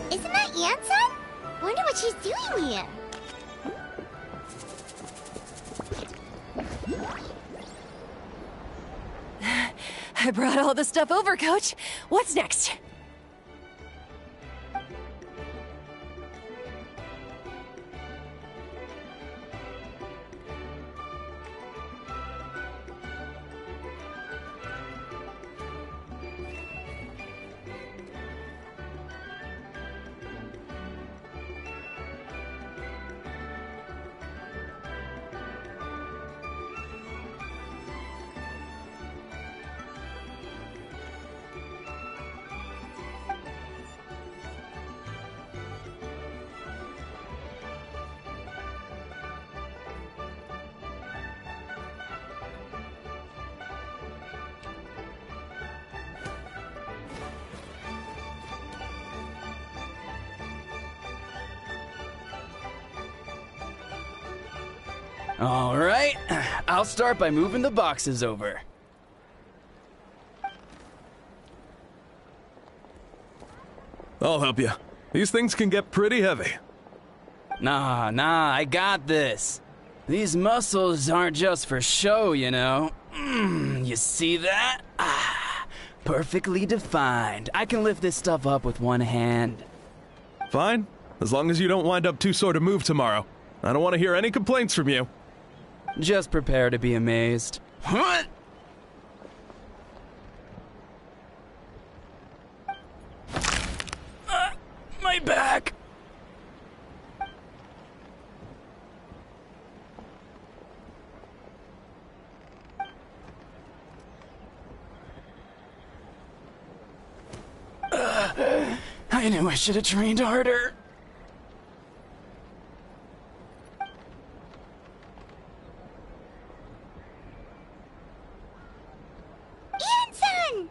Isn't that Anson? Wonder what she's doing here. I brought all the stuff over, Coach. What's next? All right, I'll start by moving the boxes over. I'll help you. These things can get pretty heavy. Nah, I got this. These muscles aren't just for show, you know. You see that? Perfectly defined. I can lift this stuff up with one hand. Fine, as long as you don't wind up too sore to move tomorrow. I don't want to hear any complaints from you. Just prepare to be amazed. My back! I knew I should have trained harder. Anson!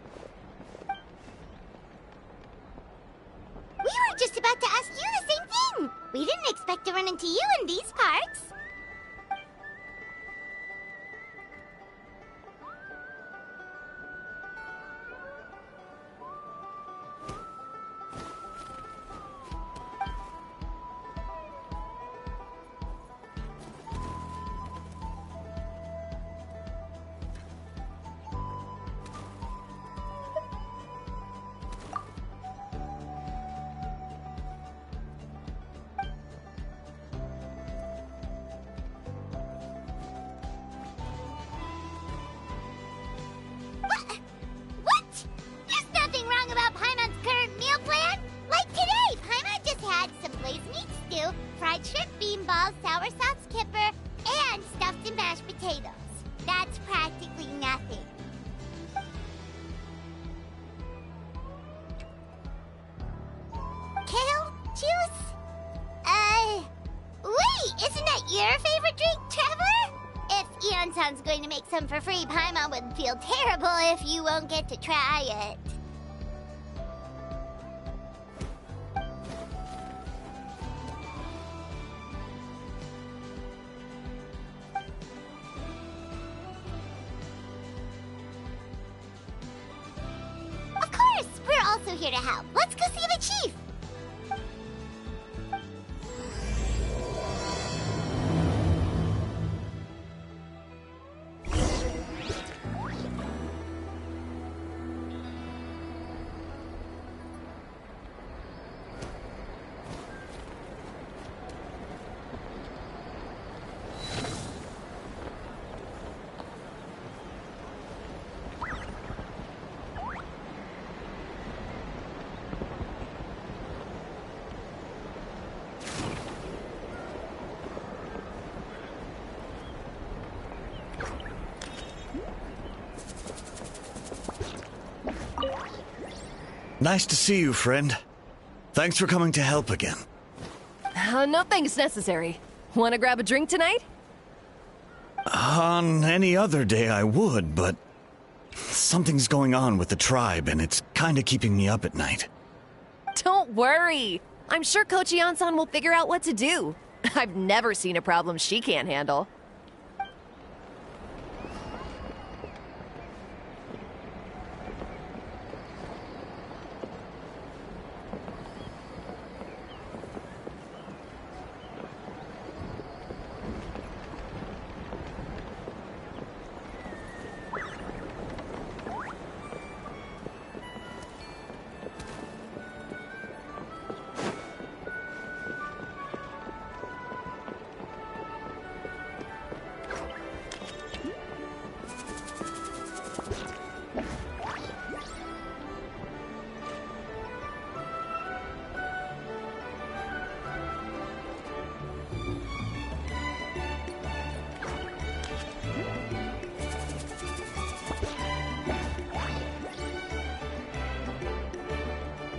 We were just about to ask you the same thing. We didn't expect to run into you in these parts. Anton's going to make some for free. Paimon would feel terrible if you won't get to try it. Of course! We're also here to help. Let's go see the chief! Nice to see you, friend. Thanks for coming to help again. No thanks necessary. Wanna grab a drink tonight? On any other day I would, but something's going on with the tribe and it's kinda keeping me up at night. Don't worry. I'm sure Coach Ian-san will figure out what to do. I've never seen a problem she can't handle.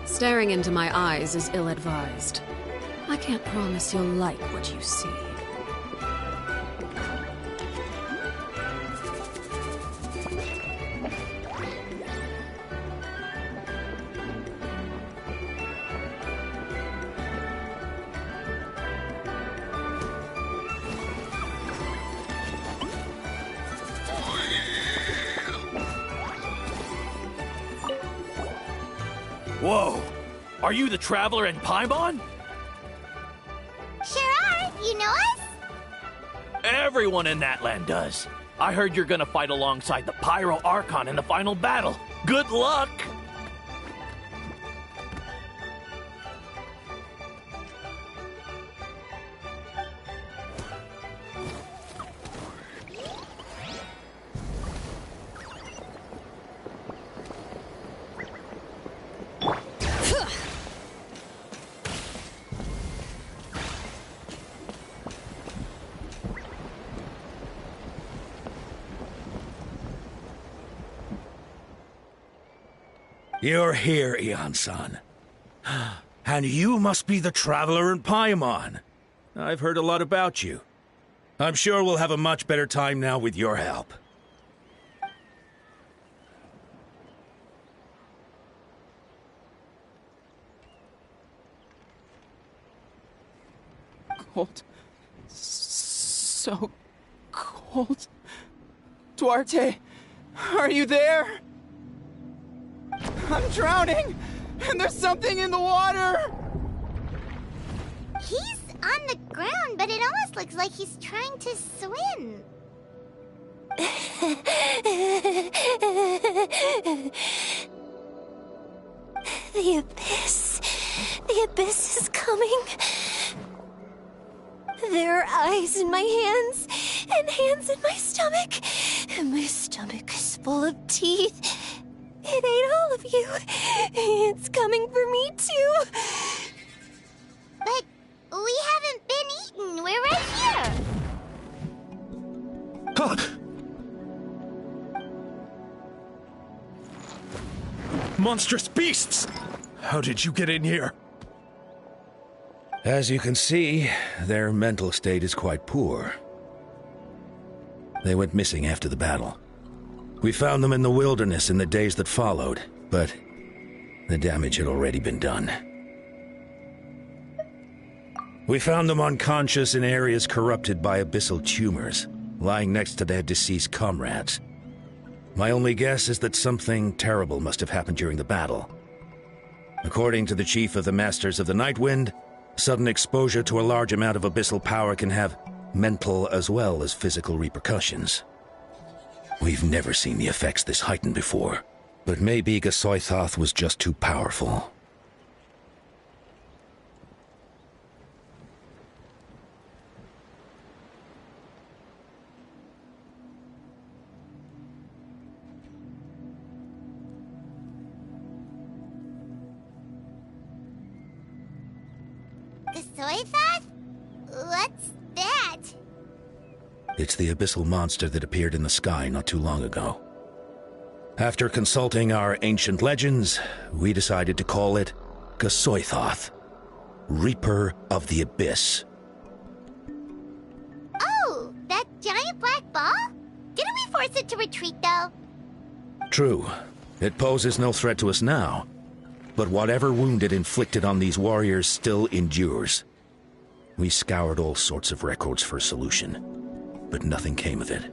Staring into my eyes is ill-advised. I can't promise you'll like what you see. Whoa! Are you the Traveler in Paimon? Sure are. You know us? Everyone in that land does. I heard you're gonna fight alongside the Pyro Archon in the final battle. Good luck! You're here, Ian-san. And you must be the Traveler in Paimon. I've heard a lot about you. I'm sure we'll have a much better time now with your help. Cold. So cold. Duarte, are you there? I'm drowning, and there's something in the water! He's on the ground, but it almost looks like he's trying to swim. The abyss. The abyss is coming. There are eyes in my hands, and hands in my stomach. And my stomach is full of teeth. It ate all of you. It's coming for me, too. But we haven't been eaten. We're right here. Huh. Monstrous beasts! How did you get in here? As you can see, their mental state is quite poor. They went missing after the battle. We found them in the wilderness in the days that followed, but the damage had already been done. We found them unconscious in areas corrupted by abyssal tumors, lying next to their deceased comrades. My only guess is that something terrible must have happened during the battle. According to the chief of the Masters of the Nightwind, sudden exposure to a large amount of abyssal power can have mental as well as physical repercussions. We've never seen the effects this heightened before, but maybe Gasoithoth was just too powerful. Gasoithoth? What's that? It's the abyssal monster that appeared in the sky not too long ago. After consulting our ancient legends, we decided to call it Gasoithoth, Reaper of the Abyss. Oh, that giant black ball? Didn't we force it to retreat, though? True. It poses no threat to us now, but whatever wound it inflicted on these warriors still endures. We scoured all sorts of records for a solution, but nothing came of it.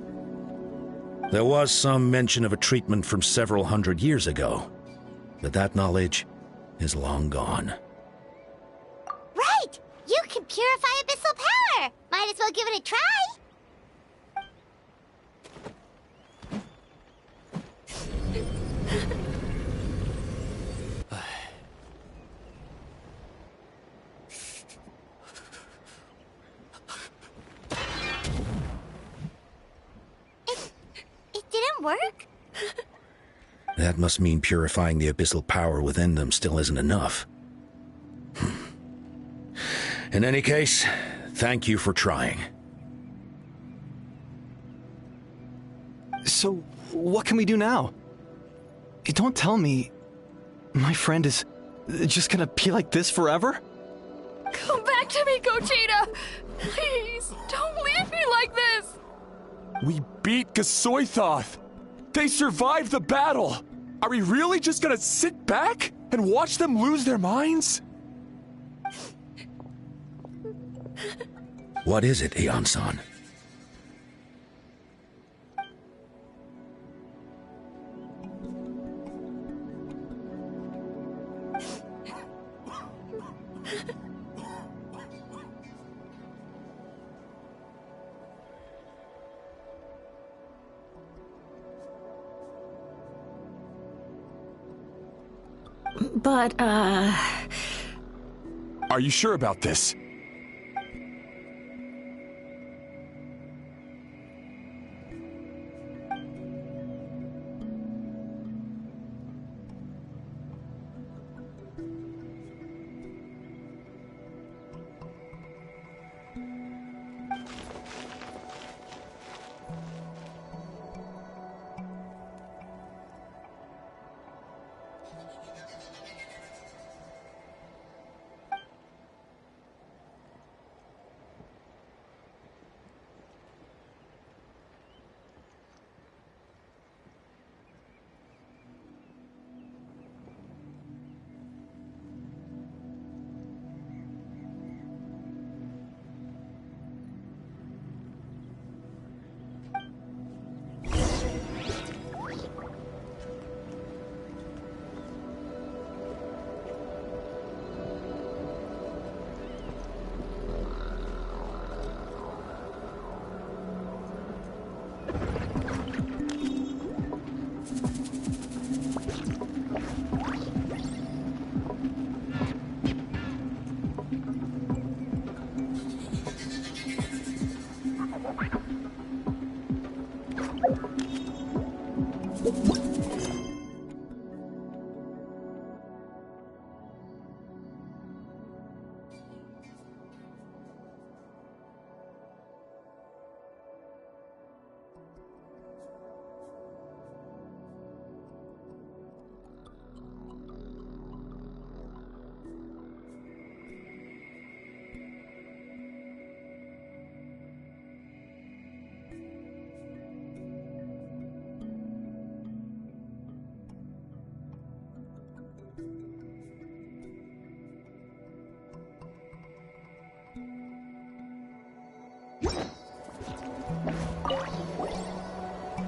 There was some mention of a treatment from several hundred years ago, but that knowledge is long gone. Right! You can purify abyssal power! Might as well give it a try! It didn't work? That must mean purifying the abyssal power within them still isn't enough. In any case, thank you for trying. So, what can we do now? Don't tell me my friend is just gonna be like this forever? Come back to me, Gogeta! Please, don't leave me like this! We beat Gasoithoth! They survived the battle! Are we really just gonna sit back and watch them lose their minds? What is it, Aeon-san? But, Are you sure about this?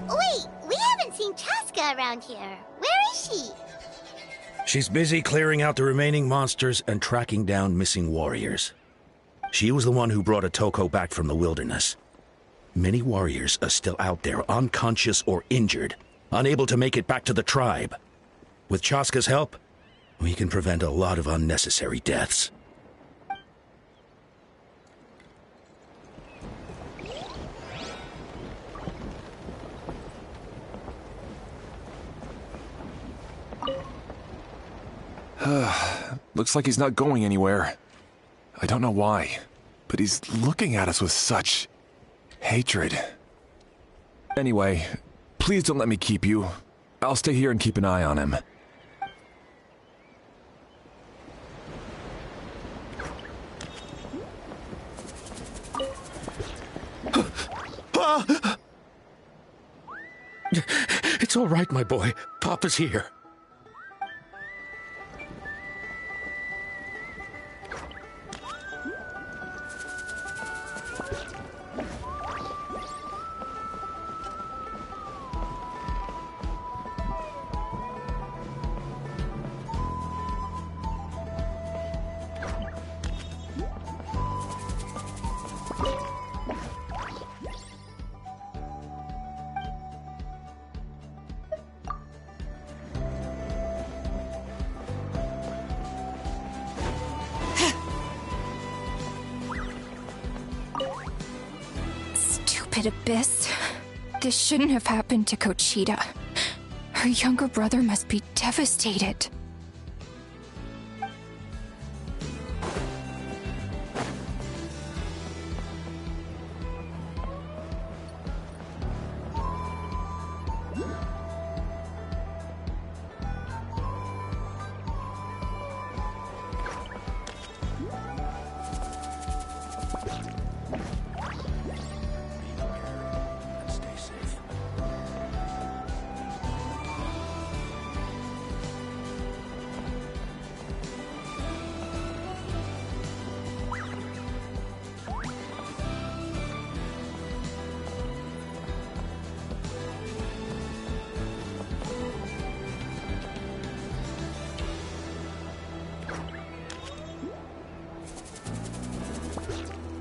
Wait, we haven't seen Chaska around here. Where is she? She's busy clearing out the remaining monsters and tracking down missing warriors. She was the one who brought Otoko back from the wilderness. Many warriors are still out there, unconscious or injured, unable to make it back to the tribe. With Chaska's help, we can prevent a lot of unnecessary deaths. Looks like he's not going anywhere. I don't know why, but he's looking at us with such hatred. Anyway, please don't let me keep you. I'll stay here and keep an eye on him. It's all right, my boy. Papa's here. Abyss. This shouldn't have happened to Conchita. Her younger brother must be devastated.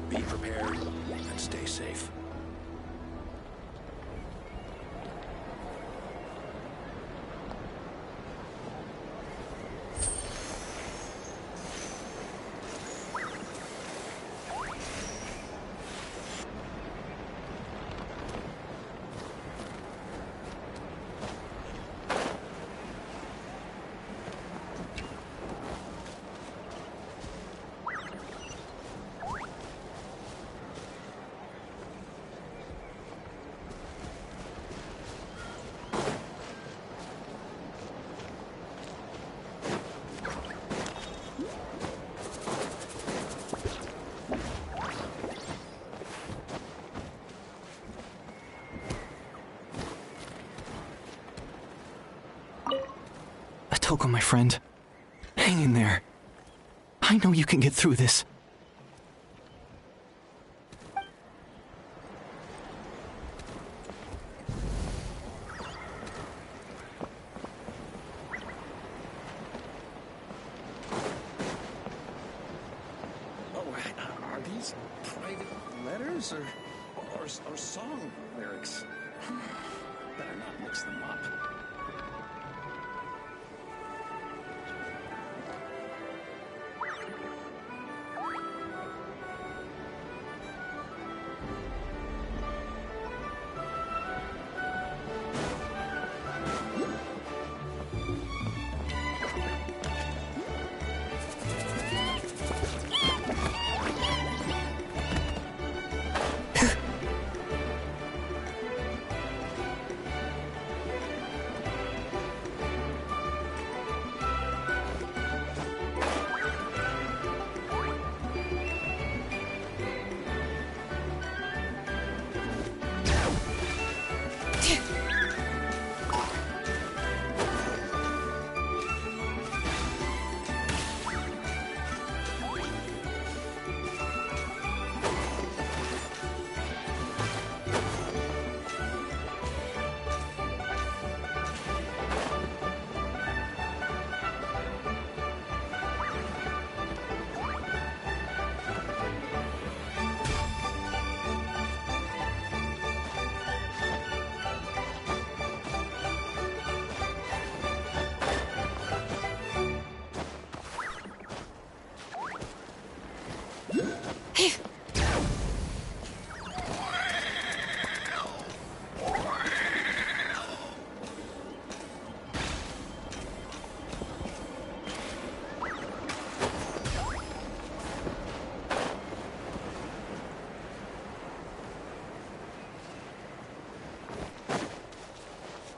Be prepared and stay safe. Toko, my friend. Hang in there. I know you can get through this. Are these private letters or song lyrics? Better not mix them up.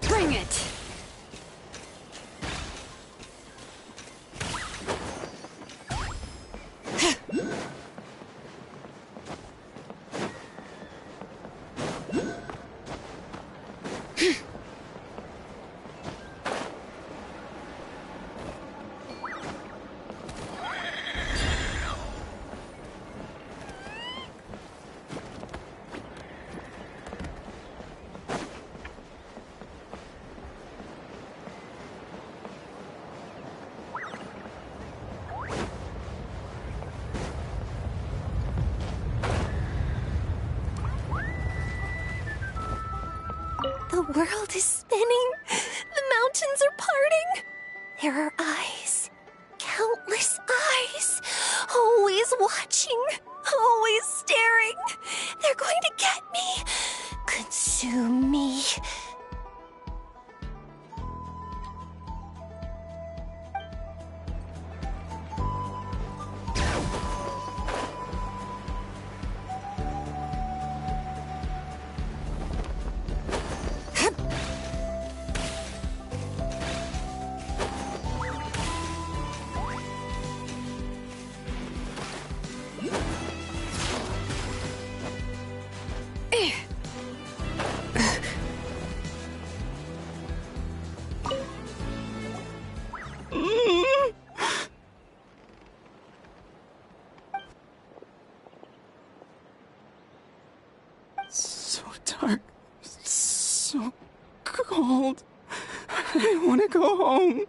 Bring it! The world is spinning. The mountains are parting. There are eyes. Countless eyes. Always watching. Always staring. They're going to get me. Consume me. So dark, so cold. I want to go home.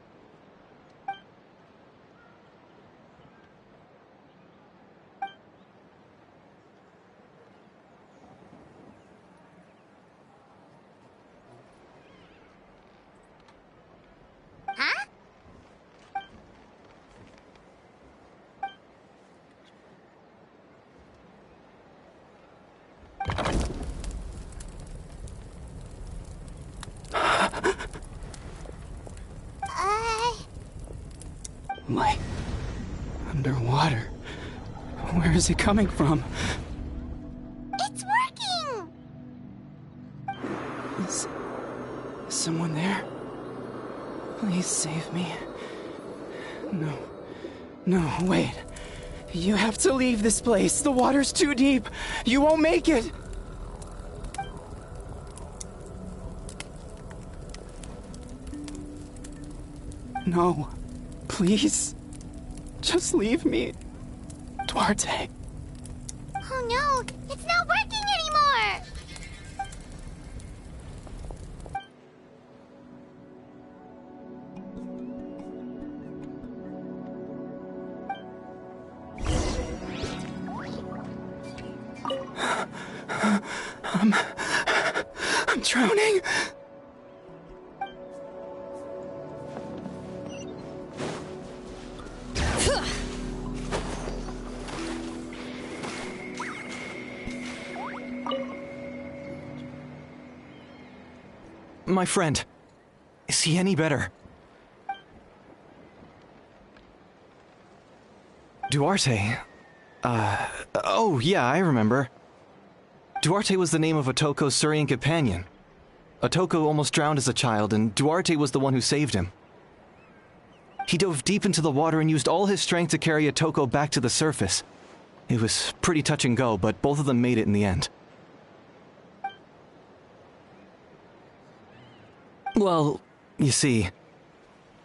Huh? Light. Underwater. Where is it coming from? It's working! Is someone there? Please save me. No. No, wait. You have to leave this place. The water's too deep. You won't make it. No. Please. Just leave me. Duarte. Oh no, it's not working anymore! I'm drowning. My friend. Is he any better? Duarte? Oh yeah, I remember. Duarte was the name of Otoko's Surian companion. Otoko almost drowned as a child, and Duarte was the one who saved him. He dove deep into the water and used all his strength to carry Otoko back to the surface. It was pretty touch and go, but both of them made it in the end. Well, you see,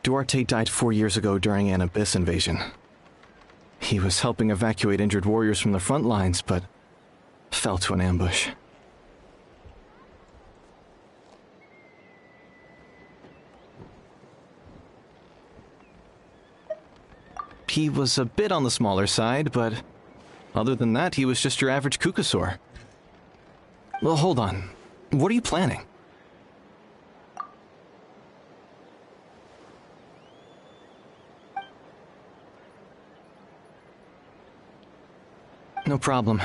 Duarte died 4 years ago during an Abyss invasion. He was helping evacuate injured warriors from the front lines, but fell to an ambush. He was a bit on the smaller side, but other than that, he was just your average Kukasaur. Well, hold on. What are you planning? No problem.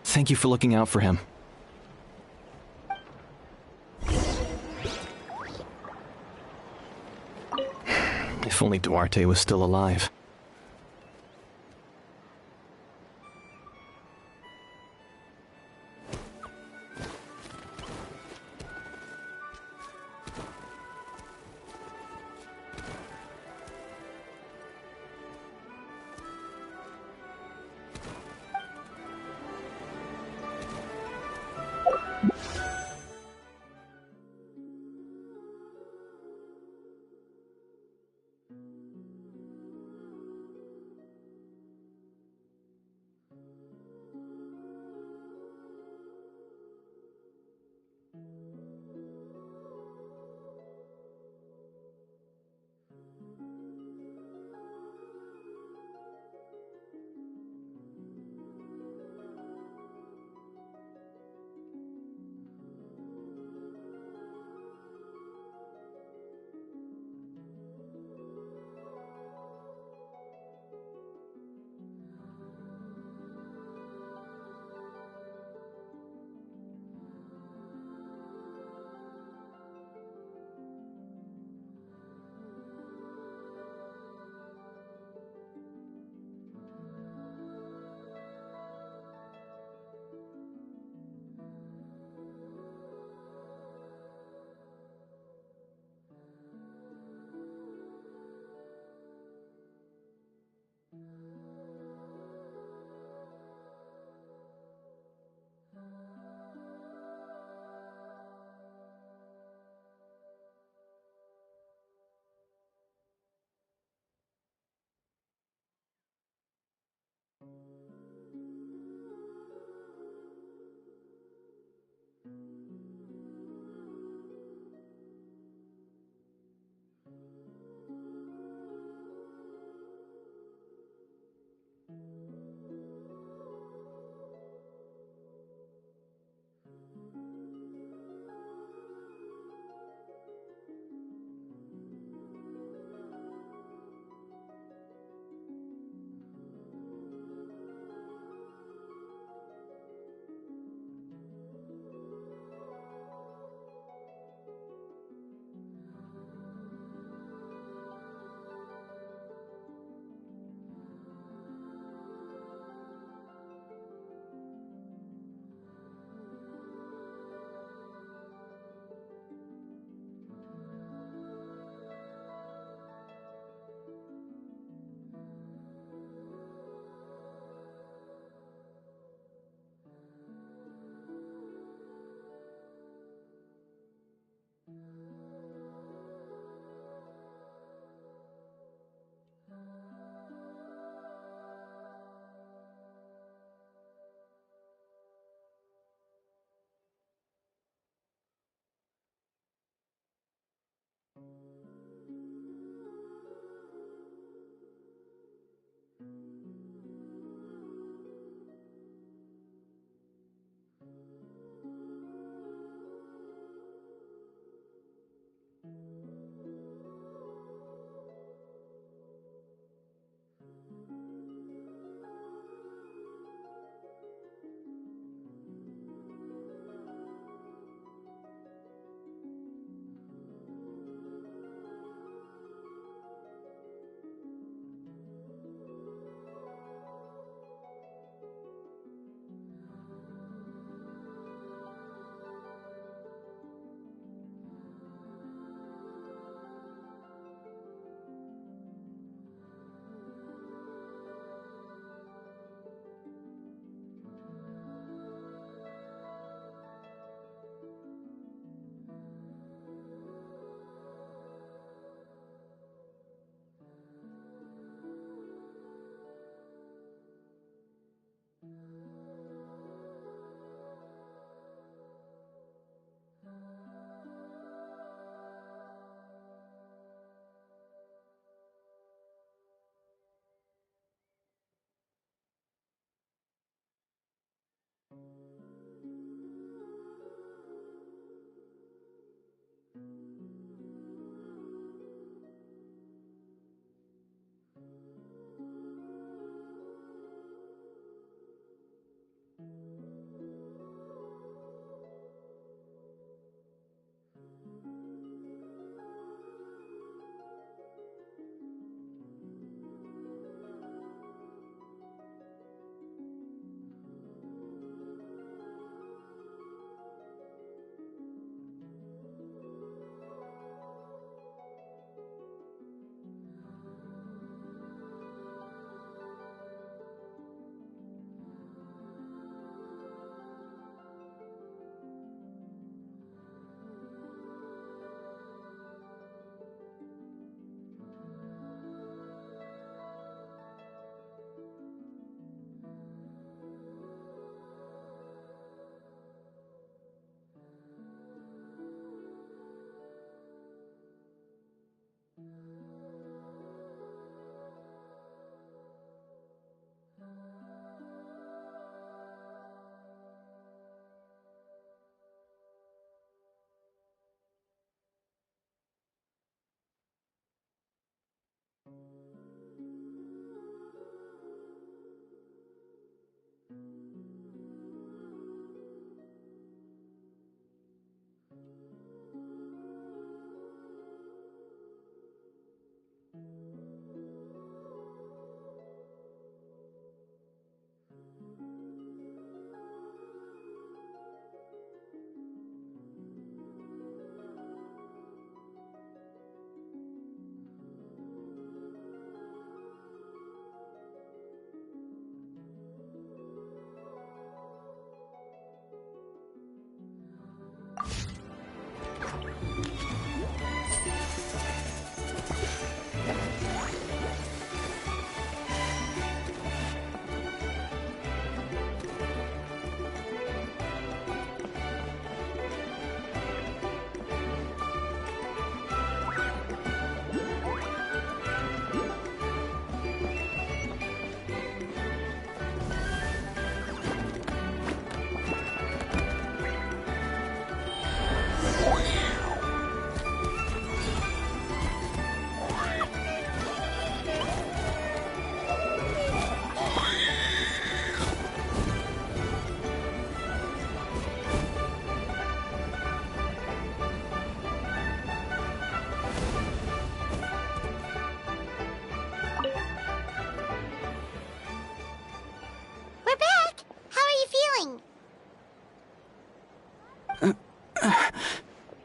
Thank you for looking out for him. If only Duarte was still alive.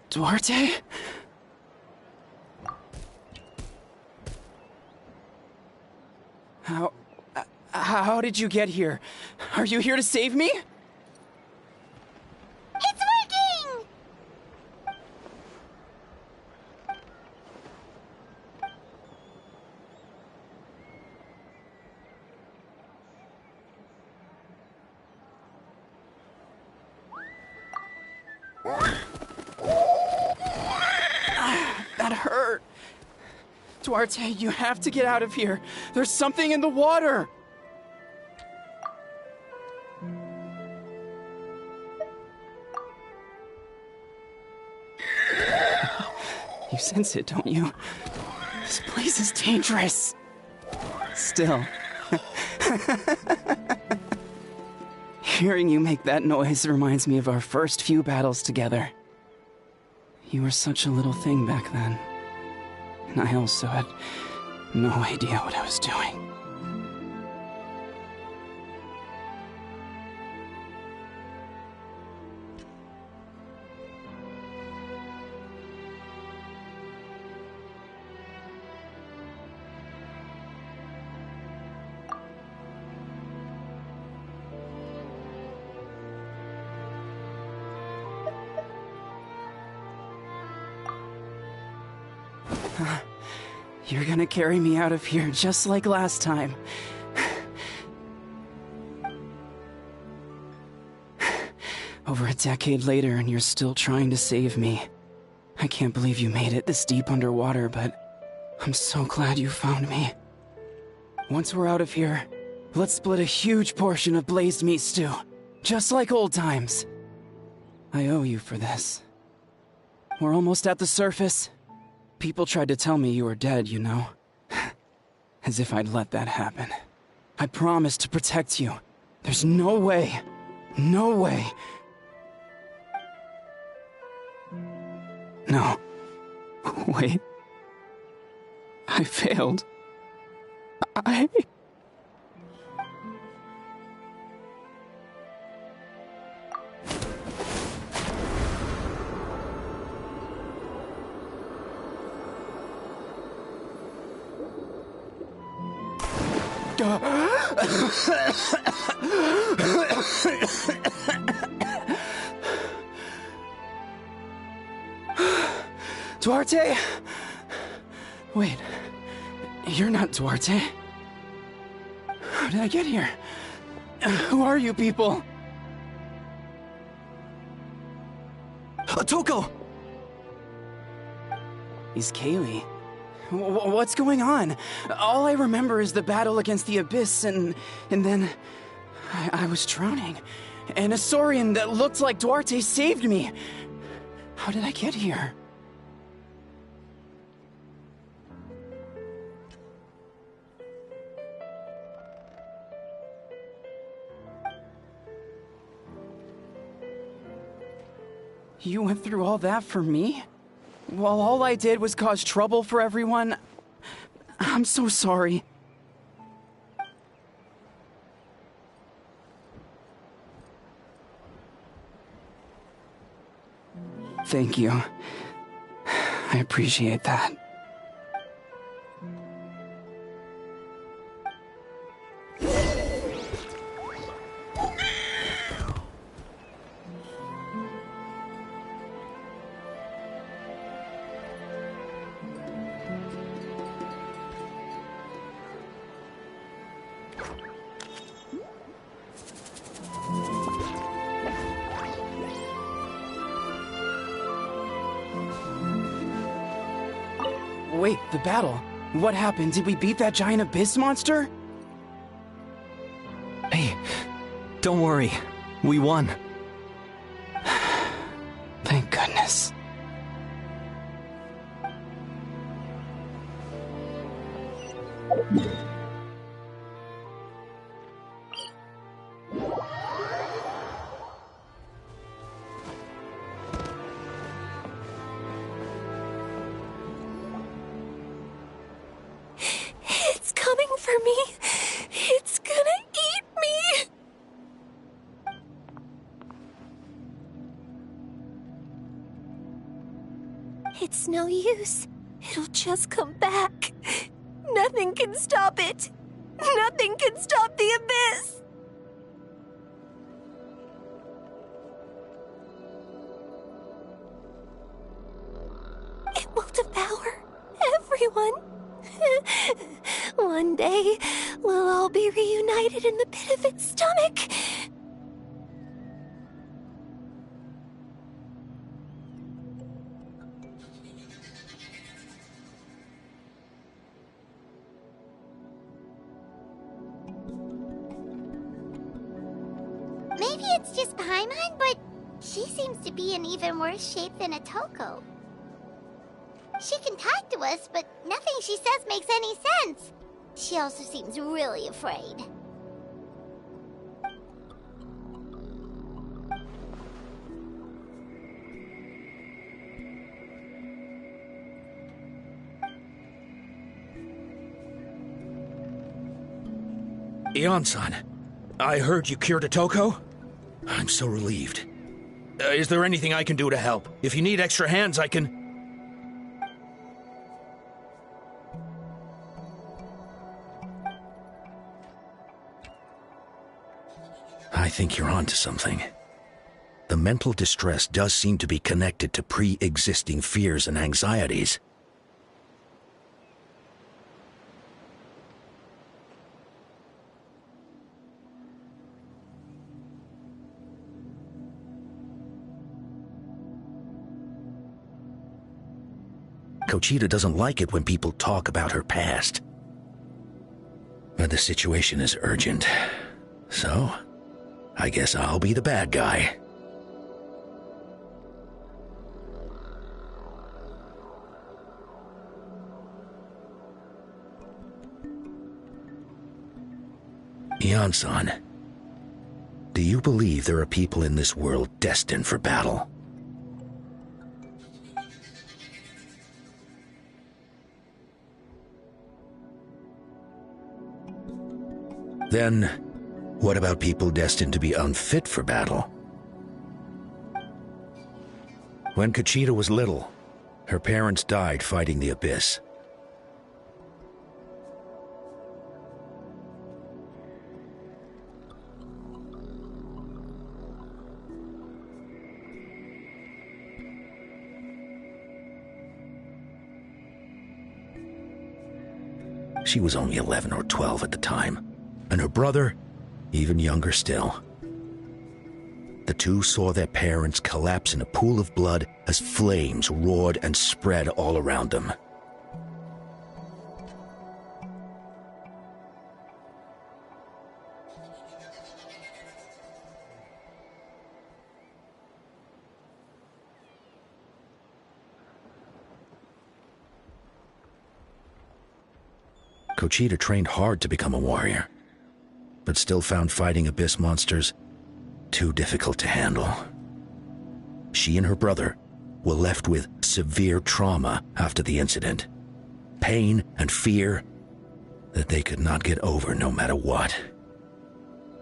Duarte? How did you get here? Are you here to save me? It's working! That hurt. Duarte, you have to get out of here. There's something in the water. You sense it, don't you? This place is dangerous. Still. Hearing you make that noise reminds me of our first few battles together. You were such a little thing back then. And I also had no idea what I was doing. You're gonna carry me out of here just like last time. Over a decade later, and you're still trying to save me. I can't believe you made it this deep underwater, but I'm so glad you found me. Once we're out of here, let's split a huge portion of blazed meat stew, just like old times. I owe you for this. We're almost at the surface. People tried to tell me you were dead, you know. As if I'd let that happen. I promised to protect you. There's no way. No way. No. Wait. I failed. Duarte? Wait, you're not Duarte. How did I get here? Who are you people? Toko! He's Kaylee. What's going on? All I remember is the battle against the Abyss, and then I was drowning. And a Saurian that looked like Duarte saved me. How did I get here? You went through all that for me? While all I did was cause trouble for everyone? I'm so sorry. Thank you. I appreciate that. Wait, the battle. What happened? Did we beat that giant abyss monster? Hey, don't worry. We won. Thank goodness. It's coming for me. It's gonna eat me. It's no use. It'll just come back. Nothing can stop it. Nothing can stop the abyss. It will devour everyone. One day, we'll all be reunited in the pit of its stomach. Maybe it's just Paimon, but she seems to be in even worse shape than Otoko. She can talk to us, but nothing she says makes any sense. She also seems really afraid. Ion-san, I heard you cured Otoko? I'm so relieved. Is there anything I can do to help? If you need extra hands, I can... I think you're onto something. The mental distress does seem to be connected to pre-existing fears and anxieties. Kochita doesn't like it when people talk about her past. But the situation is urgent. So, I guess I'll be the bad guy. Ion-san, do you believe there are people in this world destined for battle? Then, what about people destined to be unfit for battle? When Kochita was little, her parents died fighting the abyss. She was only 11 or 12 at the time. And her brother, even younger still. The two saw their parents collapse in a pool of blood as flames roared and spread all around them. Kochita trained hard to become a warrior, but still found fighting abyss monsters too difficult to handle. She and her brother were left with severe trauma after the incident. Pain and fear that they could not get over no matter what.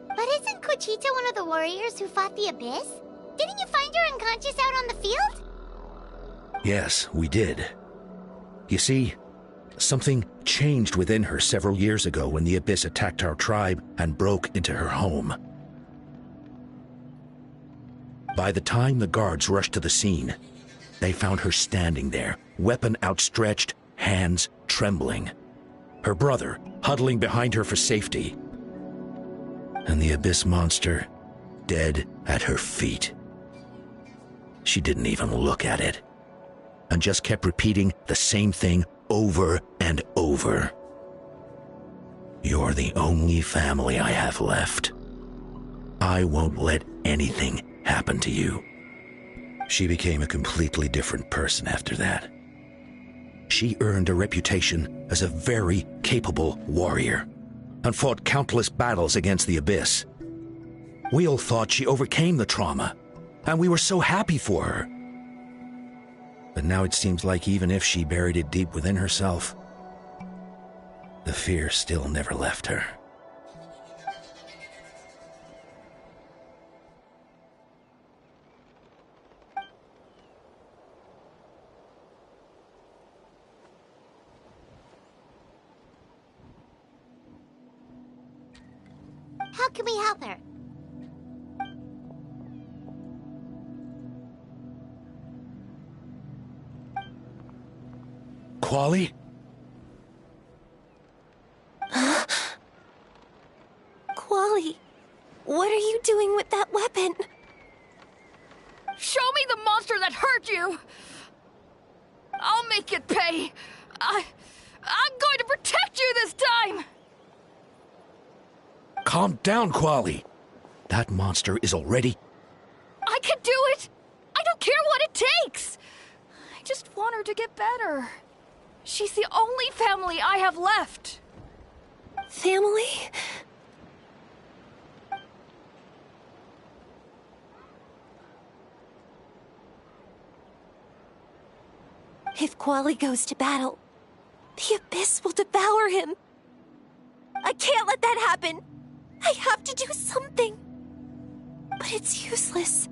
But isn't Kochita one of the warriors who fought the abyss? Didn't you find her unconscious out on the field? Yes, we did. You see, something changed within her several years ago when the abyss attacked our tribe and broke into her home. By the time the guards rushed to the scene, they found her standing there, weapon outstretched, hands trembling. Her brother huddling behind her for safety. And the abyss monster dead at her feet. She didn't even look at it, and just kept repeating the same thing over and over. You're the only family I have left. I won't let anything happen to you. She became a completely different person after that. She earned a reputation as a very capable warrior and fought countless battles against the abyss. We all thought she overcame the trauma, and we were so happy for her. But now it seems like even if she buried it deep within herself, the fear still never left her. How can we help her? Quali? Quali, what are you doing with that weapon? Show me the monster that hurt you! I'll make it pay! I'm going to protect you this time! Calm down, Quali. That monster is already... I can do it! I don't care what it takes! I just want her to get better. She's the only family I have left. Family? If Quali goes to battle, the Abyss will devour him. I can't let that happen. I have to do something. But it's useless.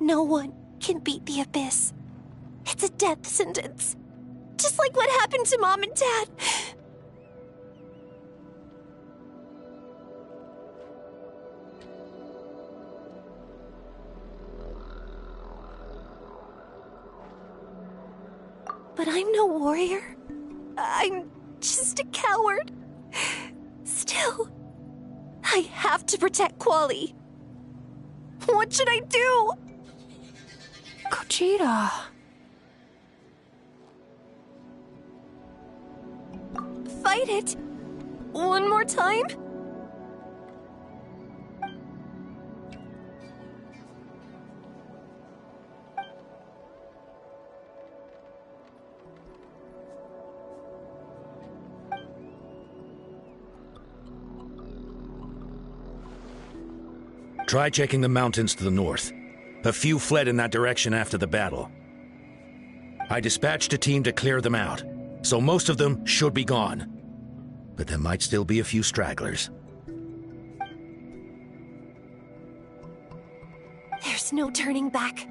No one can beat the Abyss. It's a death sentence. Just like what happened to Mom and Dad. But I'm no warrior. I'm just a coward. Still, I have to protect Quali. What should I do? Gogeta. Fight it. One more time? Try checking the mountains to the north. A few fled in that direction after the battle. I dispatched a team to clear them out, so most of them should be gone. But there might still be a few stragglers. There's no turning back.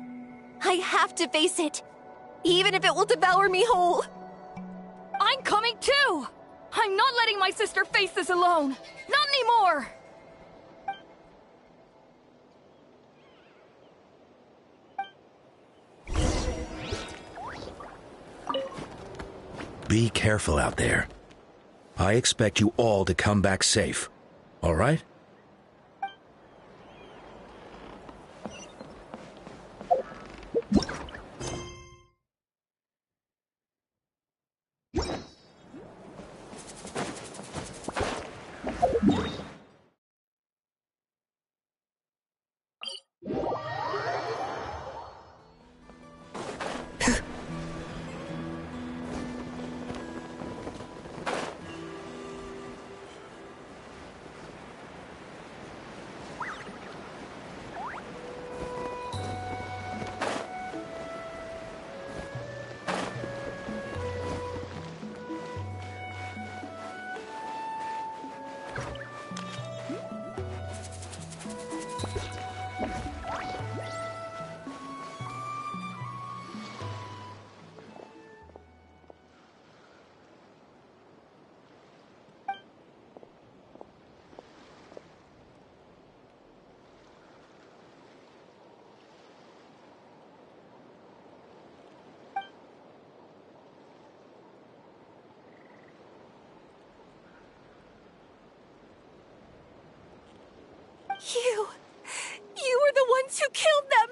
I have to face it, even if it will devour me whole. I'm coming too! I'm not letting my sister face this alone! Not anymore! Be careful out there. I expect you all to come back safe. All right? You were the ones who killed them!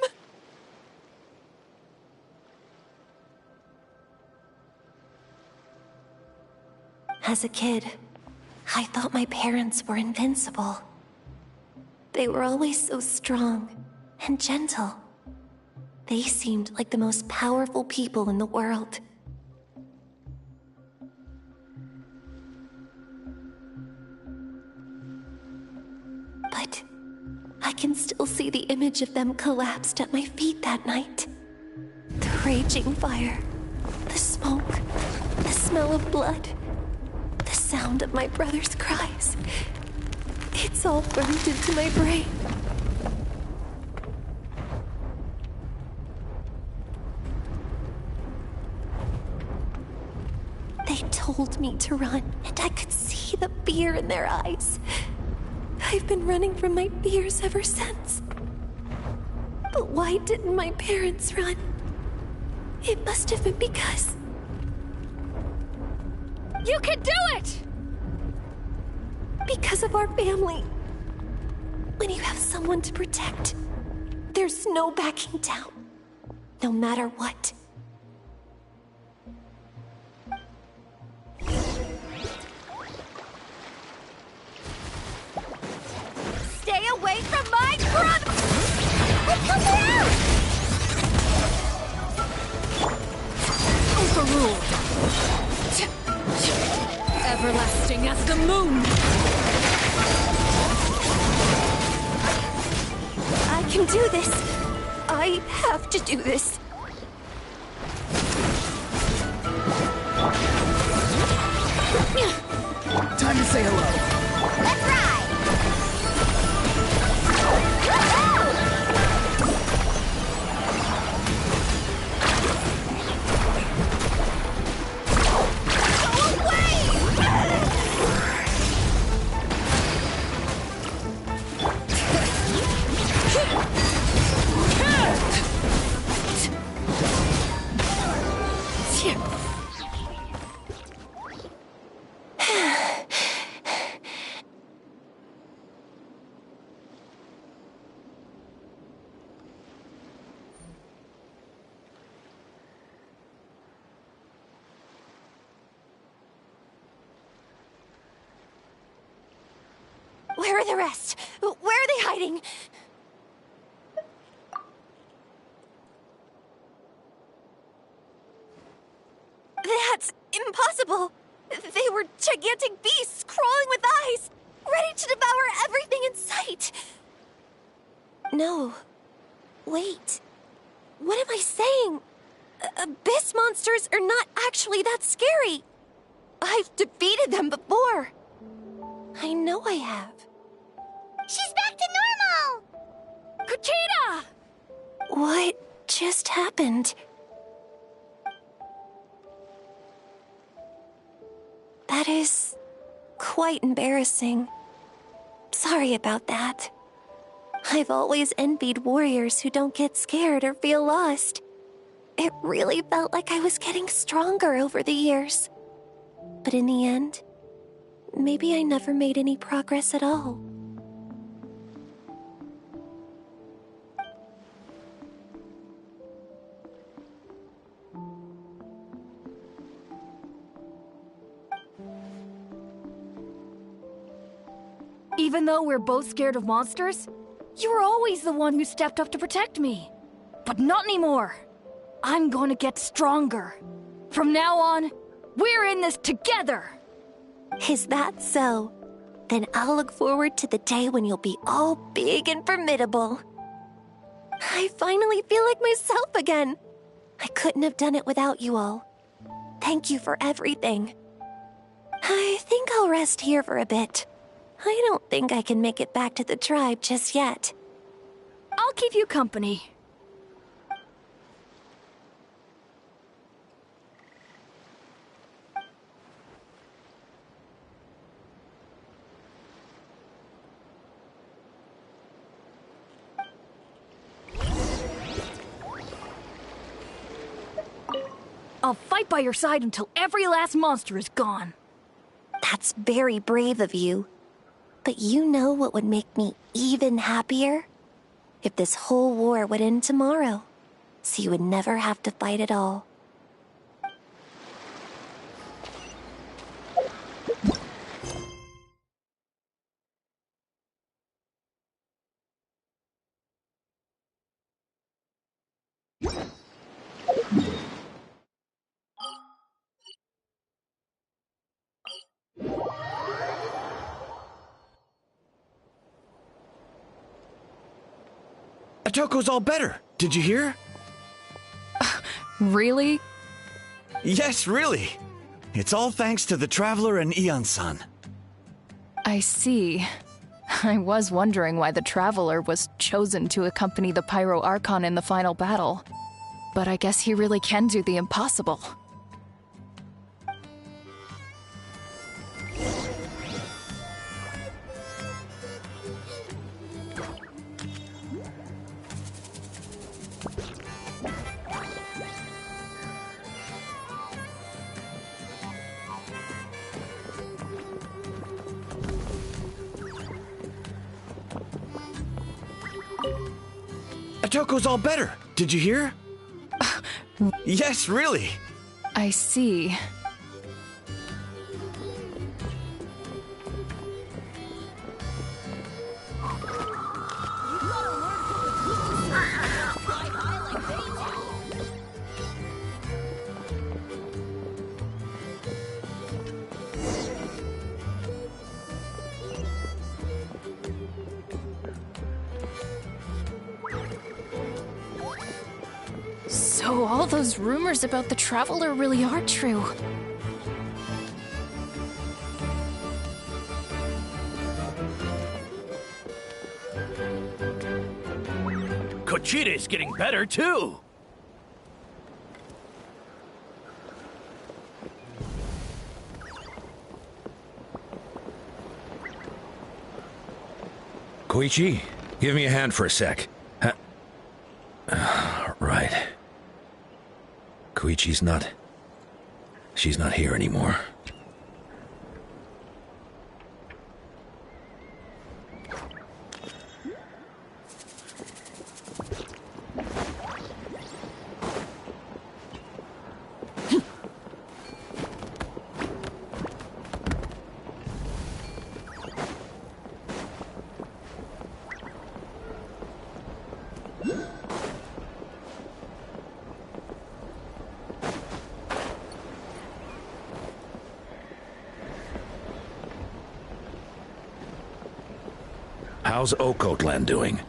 As a kid, I thought my parents were invincible. They were always so strong and gentle. They seemed like the most powerful people in the world. But I can still see the image of them collapsed at my feet that night. The raging fire, the smoke, the smell of blood, the sound of my brother's cries. It's all burned into my brain. They told me to run, and I could see the fear in their eyes. I I've been running from my fears ever since. But why didn't my parents run? It must have been because... You can do it! Because of our family. When you have someone to protect, there's no backing down, no matter what. Stay away from my brother! What's the matter? Overruled. Everlasting as the moon. I can do this. I have to do this. Time to say hello. Let's ride! Where are the rest? Where are they hiding? That's impossible! They were gigantic beasts, crawling with eyes, ready to devour everything in sight! No. Wait. What am I saying? Abyss monsters are not actually that scary. I've defeated them before. I know I have. She's back to normal! Kuchita! What just happened? That is quite embarrassing. Sorry about that. I've always envied warriors who don't get scared or feel lost. It really felt like I was getting stronger over the years. But in the end, maybe I never made any progress at all. Even though we're both scared of monsters, you were always the one who stepped up to protect me. But not anymore. I'm going to get stronger. From now on, we're in this together! Is that so? Then I'll look forward to the day when you'll be all big and formidable. I finally feel like myself again. I couldn't have done it without you all. Thank you for everything. I think I'll rest here for a bit. I don't think I can make it back to the tribe just yet. I'll keep you company. I'll fight by your side until every last monster is gone. That's very brave of you. But you know what would make me even happier? If this whole war would end tomorrow, so you would never have to fight at all. Atoko's all better. Did you hear? Really? Yes, really. It's all thanks to the Traveler and Ian-san. I see. I was wondering why the Traveler was chosen to accompany the Pyro Archon in the final battle. But I guess he really can do the impossible. Otoko's all better. Did you hear? Yes, really. I see. So all those rumors about the Traveler really are true. Kochida's getting better, too! Koichi, give me a hand for a sec. Right. Koichi's not... She's not here anymore. How's Okotland doing?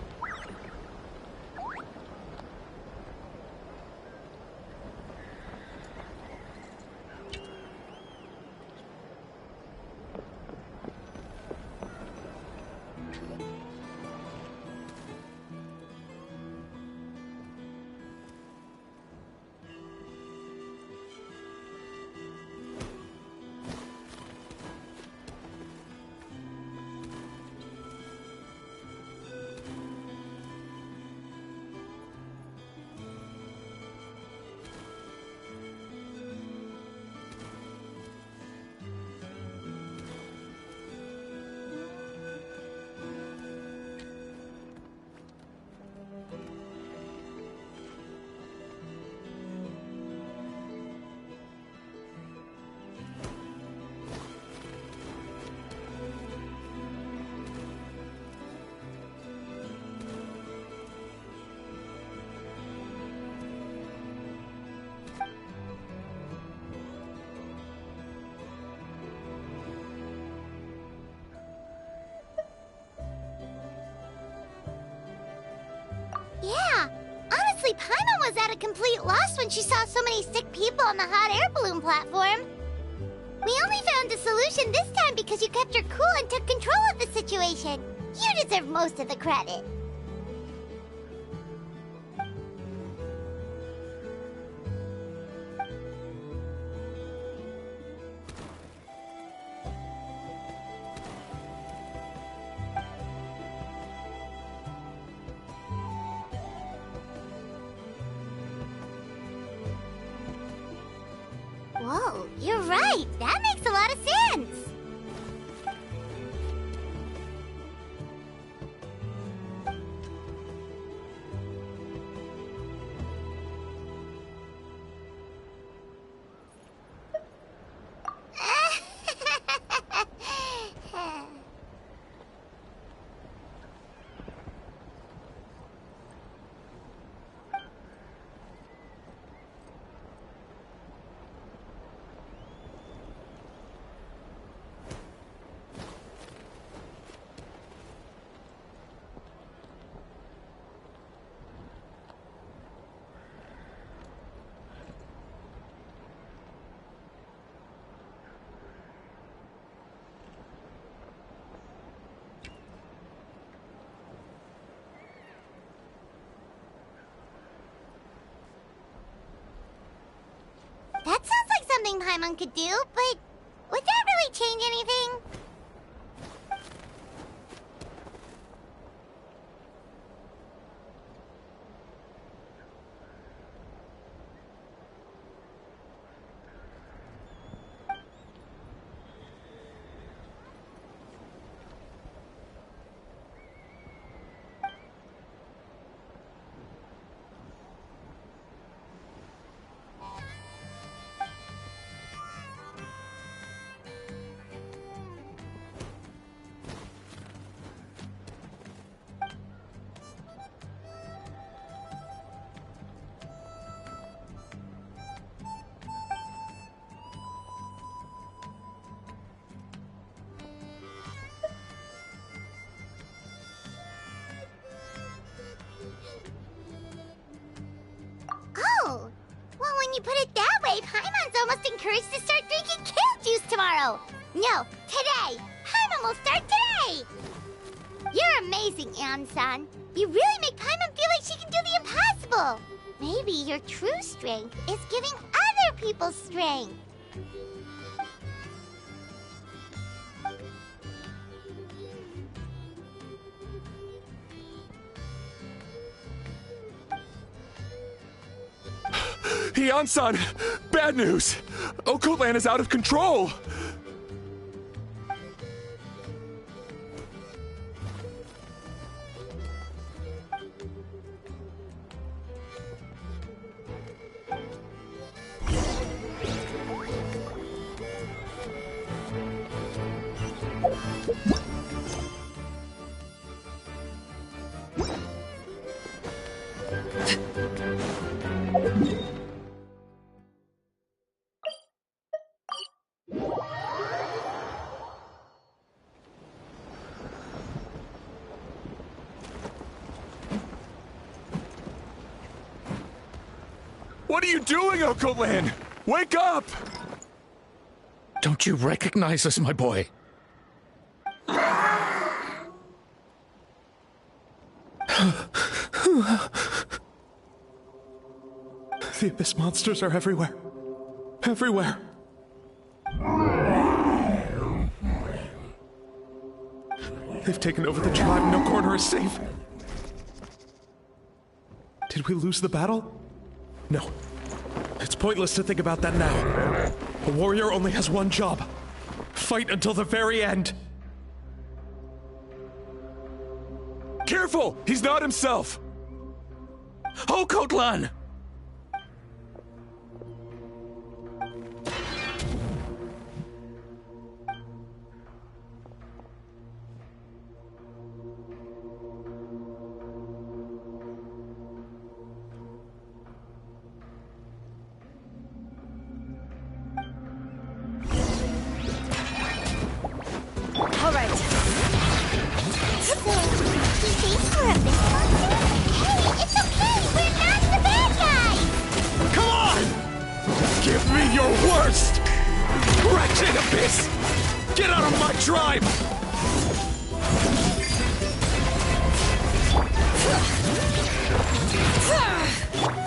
Yeah, honestly, Paimon was at a complete loss when she saw so many sick people on the hot air balloon platform. We only found a solution this time because you kept her cool and took control of the situation. You deserve most of the credit. Whoa, you're right. That makes a lot of sense. That sounds like something Paimon could do, but would that really change anything? just encouraged to start drinking kale juice tomorrow. No, today. Paimon will start today. You're amazing, Ansan. You really make Paimon feel like she can do the impossible. Maybe your true strength is giving other people strength. Ansan! Bad news! Okoland is out of control! What are you doing, Okoland? Wake up! Don't you recognize us, my boy? The Abyss monsters are everywhere. Everywhere. They've taken over the tribe. No corner is safe. Did we lose the battle? No. It's pointless to think about that now. A warrior only has one job. Fight until the very end. Careful! He's not himself! Okotlan!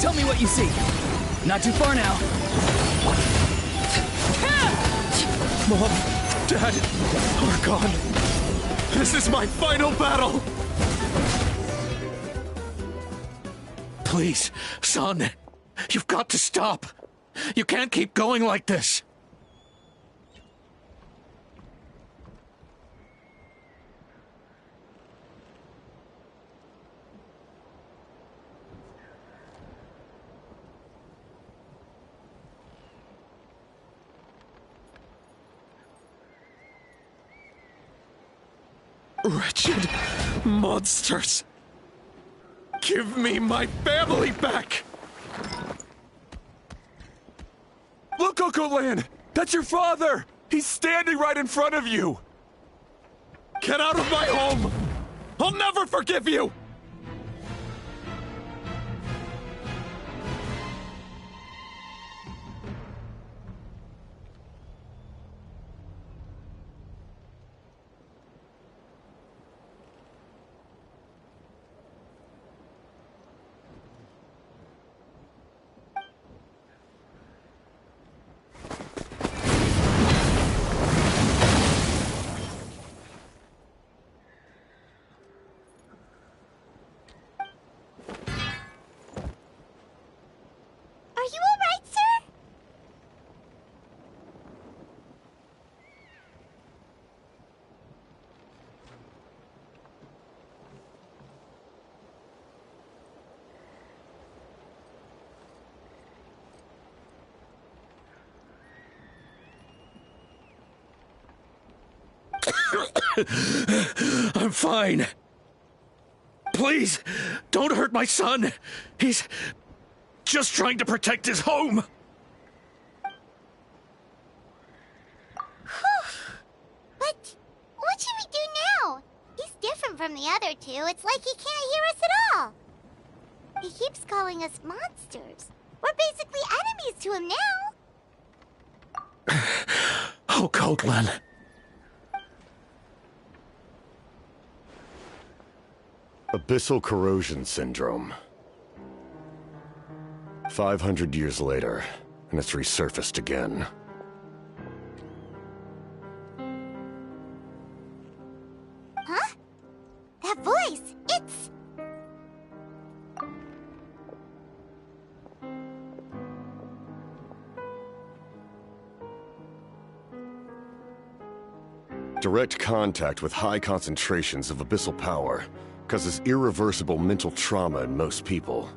Tell me what you see. Not too far now. Mom, Dad, are gone. This is my final battle. Please, son. You've got to stop. You can't keep going like this. Wretched monsters! Give me my family back! Look, Okoland! That's your father! He's standing right in front of you! Get out of my home! I'll never forgive you! I'm fine. Please, don't hurt my son. He's just trying to protect his home. But what should we do now? He's different from the other two. It's like he can't hear us at all. He keeps calling us monsters. We're basically enemies to him now. Oh, Coatlan. Abyssal corrosion syndrome. 500 years later, and it's resurfaced again. Huh? That voice! It's... Direct contact with high concentrations of abyssal power causes irreversible mental trauma in most people.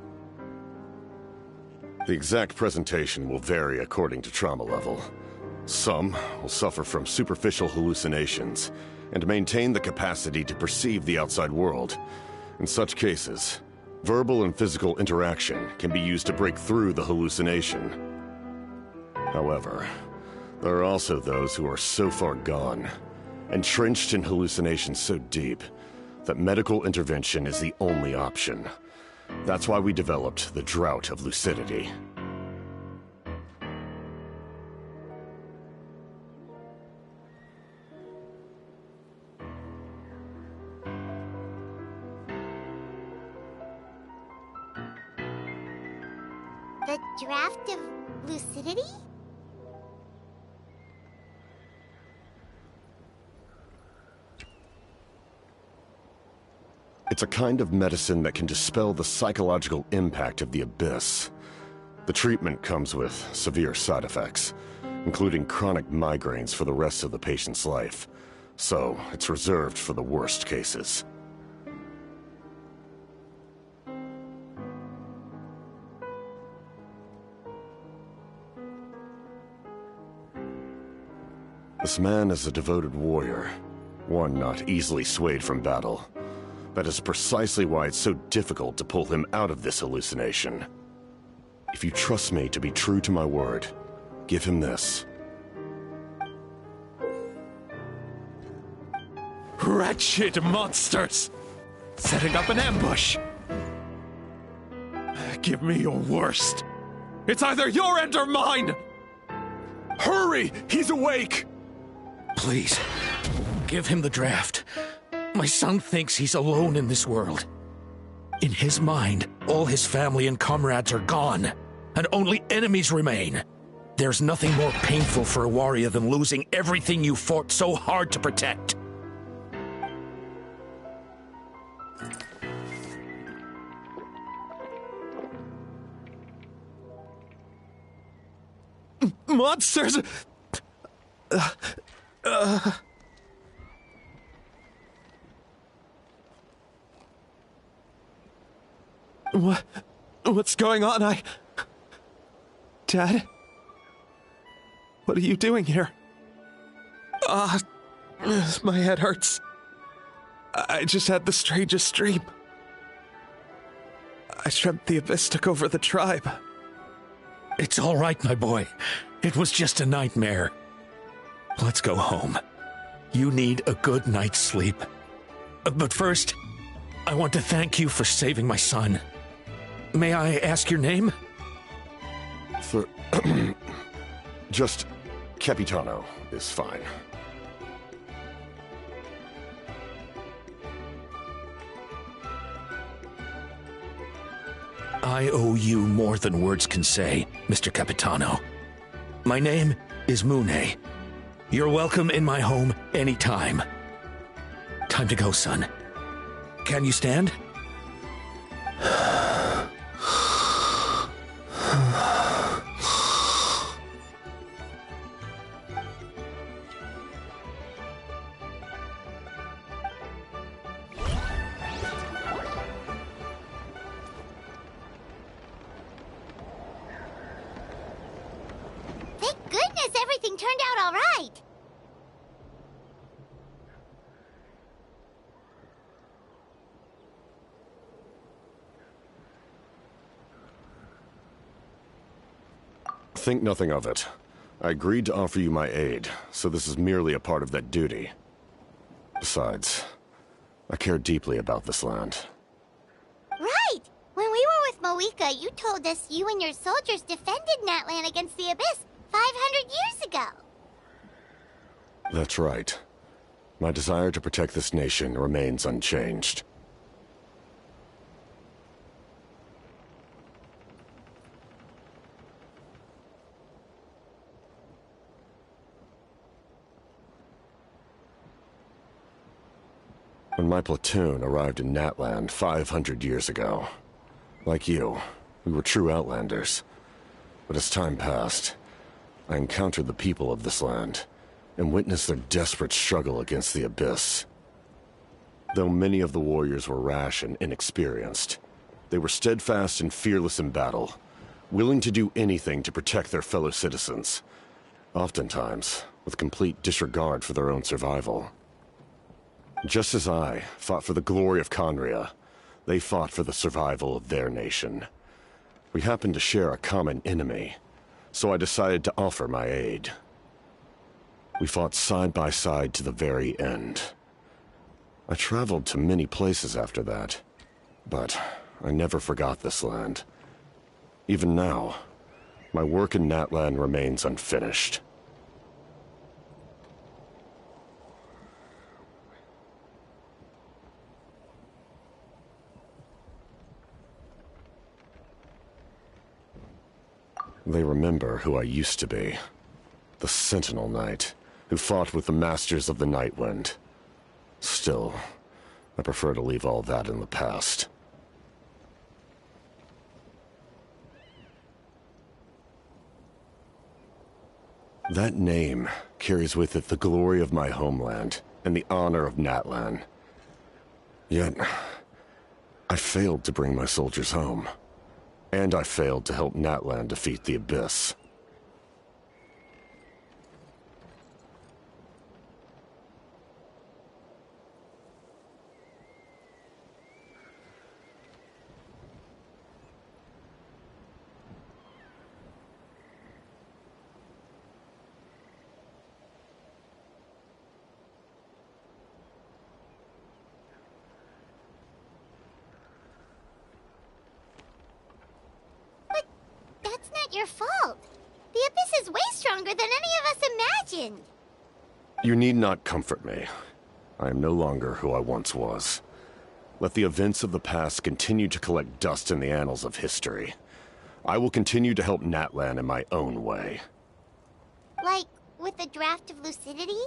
The exact presentation will vary according to trauma level. Some will suffer from superficial hallucinations and maintain the capacity to perceive the outside world. In such cases, verbal and physical interaction can be used to break through the hallucination. However, there are also those who are so far gone, entrenched in hallucinations so deep, that medical intervention is the only option. That's why we developed the Drought of Lucidity. The Draft of Lucidity? It's a kind of medicine that can dispel the psychological impact of the Abyss. The treatment comes with severe side effects, including chronic migraines for the rest of the patient's life. So, it's reserved for the worst cases. This man is a devoted warrior, one not easily swayed from battle. That is precisely why it's so difficult to pull him out of this hallucination. If you trust me to be true to my word, give him this. Wretched monsters! Setting up an ambush! Give me your worst. It's either your end or mine! Hurry! He's awake! Please, give him the draft. My son thinks he's alone in this world. In his mind, all his family and comrades are gone, and only enemies remain. There's nothing more painful for a warrior than losing everything you fought so hard to protect. Monsters! What's going on? Dad? What are you doing here? My head hurts. I just had the strangest dream. I dreamt the Abyss took over the tribe. It's all right, my boy. It was just a nightmare. Let's go home. You need a good night's sleep. But first, I want to thank you for saving my son. May I ask your name? Just Capitano is fine. I owe you more than words can say, Mr. Capitano. My name is Mune. You're welcome in my home anytime. Time to go, son. Can you stand? Thank goodness everything turned out all right. Think nothing of it. I agreed to offer you my aid, so this is merely a part of that duty. Besides, I care deeply about this land. Right! When we were with Moika, you told us you and your soldiers defended Natlan against the Abyss 500 years ago. That's right. My desire to protect this nation remains unchanged. When my platoon arrived in Natland 500 years ago, like you, we were true Outlanders. But as time passed, I encountered the people of this land and witnessed their desperate struggle against the Abyss. Though many of the warriors were rash and inexperienced, they were steadfast and fearless in battle, willing to do anything to protect their fellow citizens, oftentimes with complete disregard for their own survival. Just as I fought for the glory of Conria, they fought for the survival of their nation. We happened to share a common enemy, so I decided to offer my aid. We fought side by side to the very end. I traveled to many places after that, but I never forgot this land. Even now, my work in Natland remains unfinished. They remember who I used to be. The Sentinel Knight, who fought with the Masters of the Nightwind. Still, I prefer to leave all that in the past. That name carries with it the glory of my homeland and the honor of Natlan. Yet, I failed to bring my soldiers home. And I failed to help Natlan defeat the Abyss. Your fault. The Abyss is way stronger than any of us imagined. You need not comfort me. I am no longer who I once was. Let the events of the past continue to collect dust in the annals of history. I will continue to help Natlan in my own way. Like, with the draft of lucidity?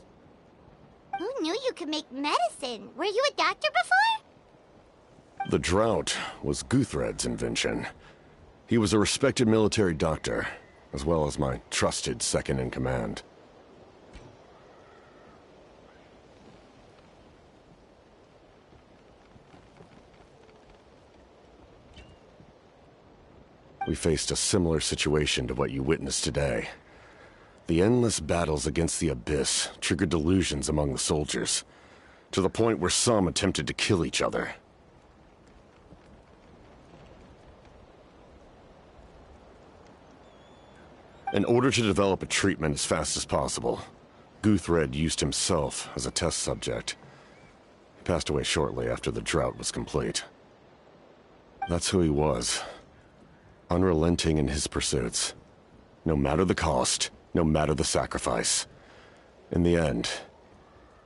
Who knew you could make medicine? Were you a doctor before? The drought was Guthred's invention. He was a respected military doctor, as well as my trusted second-in-command. We faced a similar situation to what you witnessed today. The endless battles against the Abyss triggered delusions among the soldiers, to the point where some attempted to kill each other. In order to develop a treatment as fast as possible, Guthred used himself as a test subject. He passed away shortly after the drought was complete. That's who he was. Unrelenting in his pursuits. No matter the cost, no matter the sacrifice. In the end,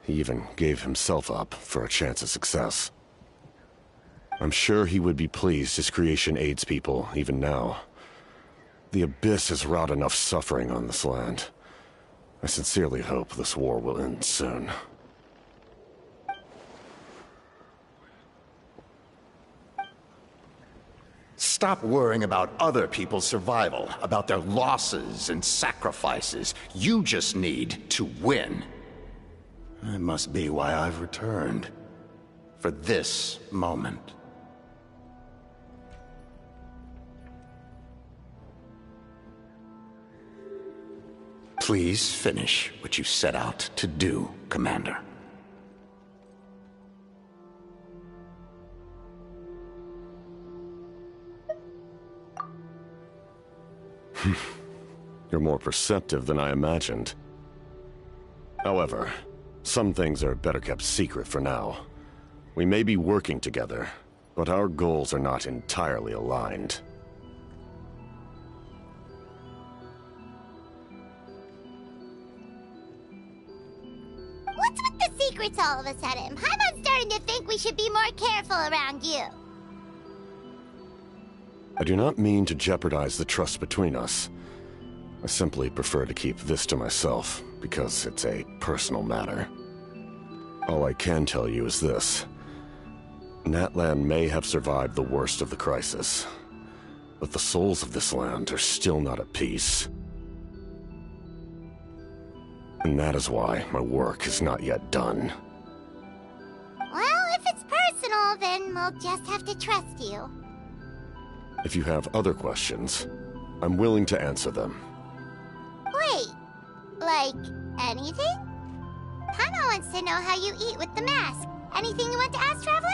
he even gave himself up for a chance at success. I'm sure he would be pleased his creation aids people even now. The Abyss has wrought enough suffering on this land. I sincerely hope this war will end soon. Stop worrying about other people's survival, about their losses and sacrifices. You just need to win. That must be why I've returned. For this moment. Please finish what you set out to do, Commander. You're more perceptive than I imagined. However, some things are better kept secret for now. We may be working together, but our goals are not entirely aligned. efforts all of a sudden. Paimon's starting to think we should be more careful around you. I do not mean to jeopardize the trust between us. I simply prefer to keep this to myself, because it's a personal matter. All I can tell you is this. Natlan may have survived the worst of the crisis, but the souls of this land are still not at peace. And that is why my work is not yet done. Well, if it's personal, then we'll just have to trust you. If you have other questions, I'm willing to answer them. Wait, like anything? Paimon wants to know how you eat with the mask. Anything you want to ask, Traveler?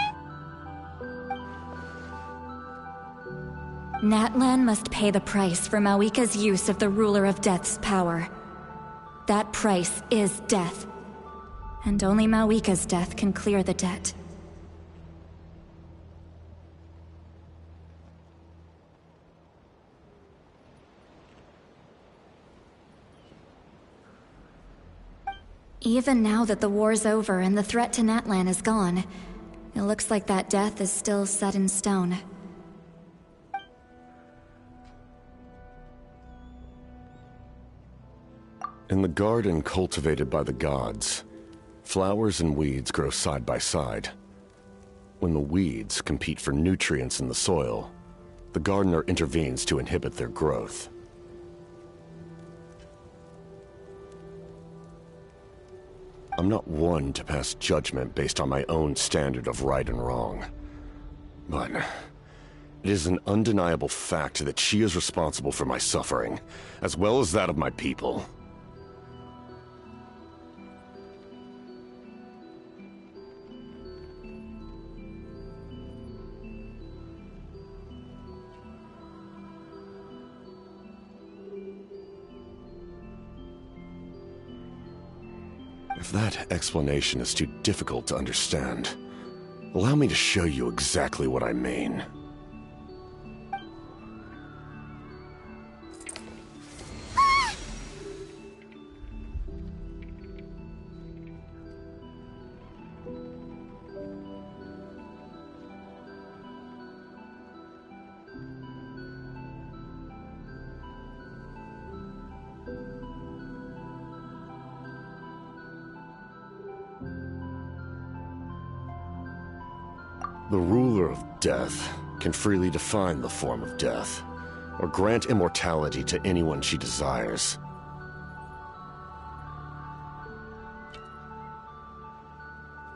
Natlan must pay the price for Mawika's use of the Ruler of Death's power. That price is death. And only Mawika's death can clear the debt. Even now that the war's over and the threat to Natlan is gone, it looks like that death is still set in stone. In the garden cultivated by the gods, flowers and weeds grow side by side. When the weeds compete for nutrients in the soil, the gardener intervenes to inhibit their growth. I'm not one to pass judgment based on my own standard of right and wrong. But it is an undeniable fact that she is responsible for my suffering, as well as that of my people. If that explanation is too difficult to understand, allow me to show you exactly what I mean. The ruler of death can freely define the form of death, or grant immortality to anyone she desires.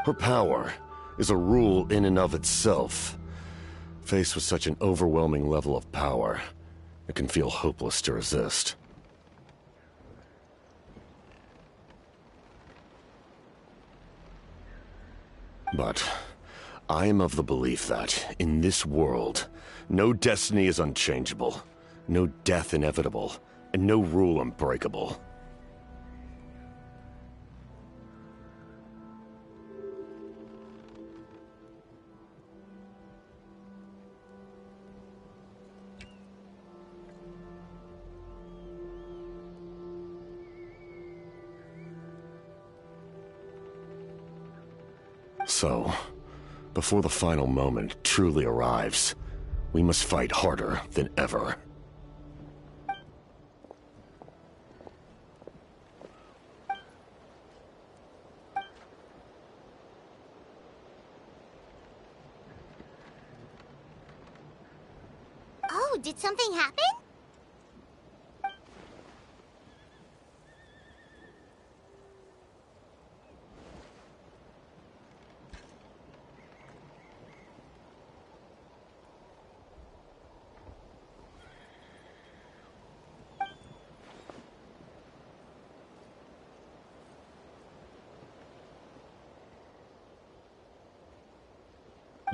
Her power is a rule in and of itself. Faced with such an overwhelming level of power, it can feel hopeless to resist. But I am of the belief that, in this world, no destiny is unchangeable, no death inevitable, and no rule unbreakable. So, before the final moment truly arrives, we must fight harder than ever. Oh, did something happen?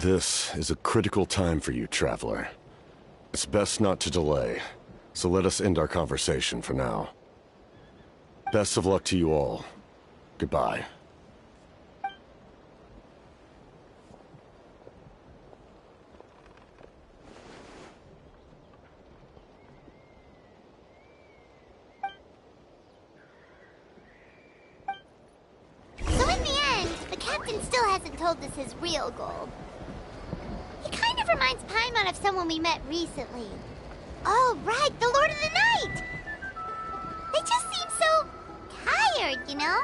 This is a critical time for you, Traveler. It's best not to delay, so let us end our conversation for now. Best of luck to you all. Goodbye. So in the end, the captain still hasn't told us his real goal. He kind of reminds Paimon of someone we met recently. Oh, right, the Lord of the Night! They just seem so tired, you know?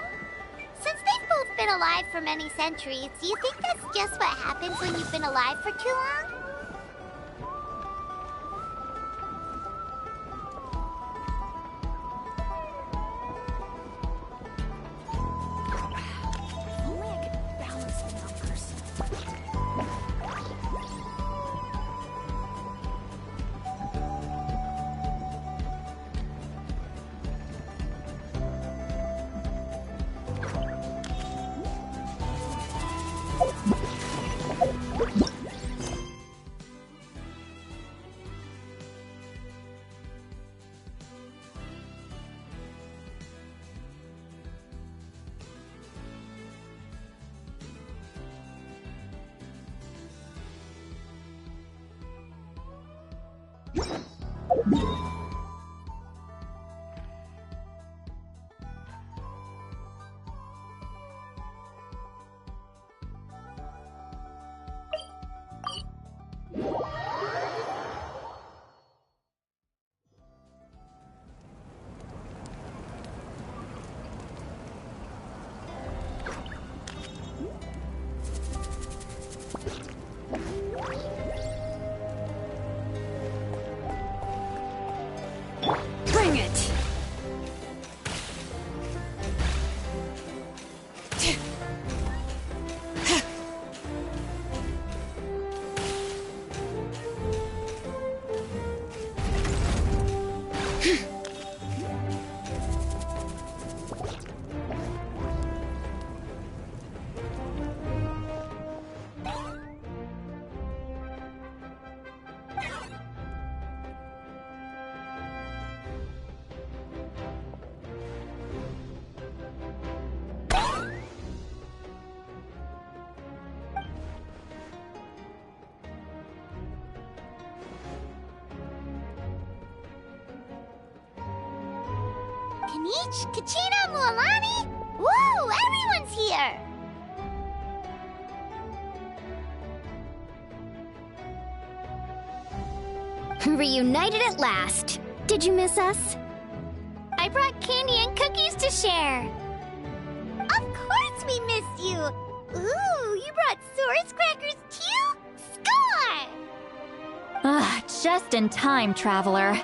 Since they've both been alive for many centuries, do you think that's just what happens when you've been alive for too long? Bring it! Kanich, Kachina, Mualani? Woo! Everyone's here! Reunited at last. Did you miss us? I brought candy and cookies to share. Of course we missed you. Ooh, you brought Source crackers too? Score! Ah, just in time, Traveler.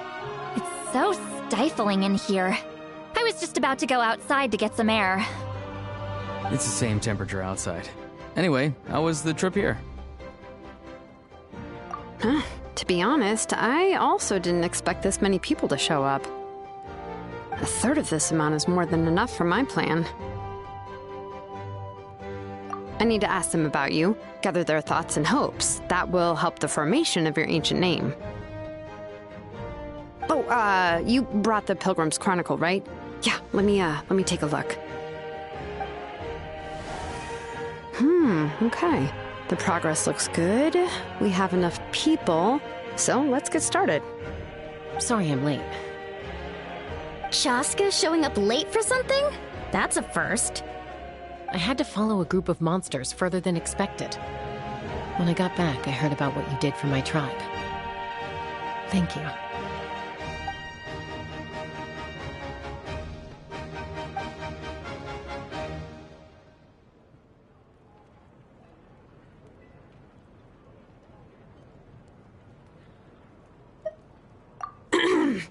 It's so stifling in here. I was just about to go outside to get some air. It's the same temperature outside. Anyway, how was the trip here? Huh. To be honest, I also didn't expect this many people to show up. A third of this amount is more than enough for my plan. I need to ask them about you, gather their thoughts and hopes. That will help the formation of your ancient name. Oh, you brought the Pilgrim's Chronicle, right? Yeah, let me take a look. Okay. The progress looks good. We have enough people, so let's get started. Sorry I'm late. Shaska showing up late for something? That's a first. I had to follow a group of monsters further than expected. When I got back, I heard about what you did for my tribe. Thank you.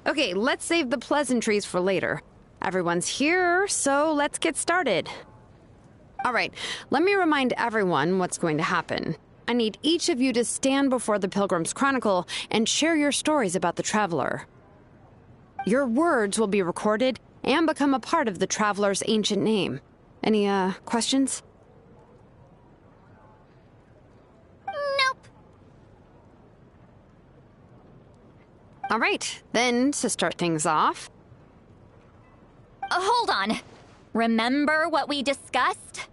Okay, let's save the pleasantries for later. Everyone's here, so let's get started. All right, let me remind everyone what's going to happen. I need each of you to stand before the Pilgrim's Chronicle and share your stories about the Traveler. Your words will be recorded and become a part of the Traveler's ancient name. Any, questions? Nope. All right, then, to start things off... Hold on. Remember what we discussed?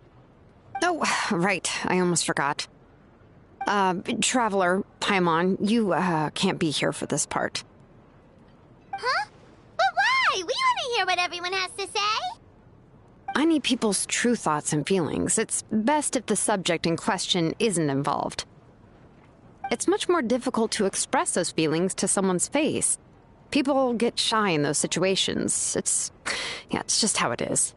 Oh, right. I almost forgot. Traveler, Paimon, you, can't be here for this part. Huh? But why? We want to hear what everyone has to say. I need people's true thoughts and feelings. It's best if the subject in question isn't involved. It's much more difficult to express those feelings to someone's face. People get shy in those situations. It's just how it is.